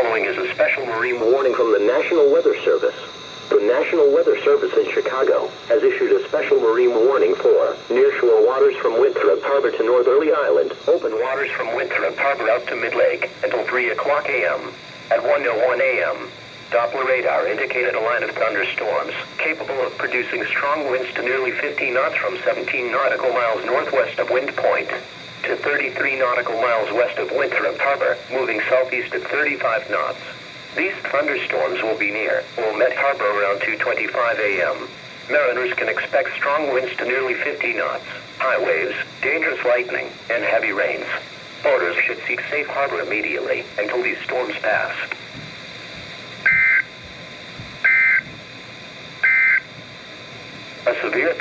following is a special marine warning from the National Weather Service. The National Weather Service in Chicago has issued a special marine warning for nearshore waters from Winthrop Harbor to Northerly Island, open waters from Winthrop Harbor out to Mid-Lake until 3 o'clock a.m. At 1:01 a.m., Doppler radar indicated a line of thunderstorms capable of producing strong winds to nearly 50 knots from 17 nautical miles northwest of Wind Point to 33 nautical miles west of Winthrop Harbor, moving southeast at 35 knots. These thunderstorms will be near Wilmette Harbor around 2:25 a.m. Mariners can expect strong winds to nearly 50 knots, high waves, dangerous lightning, and heavy rains. Boaters should seek safe harbor immediately until these storms pass. A severe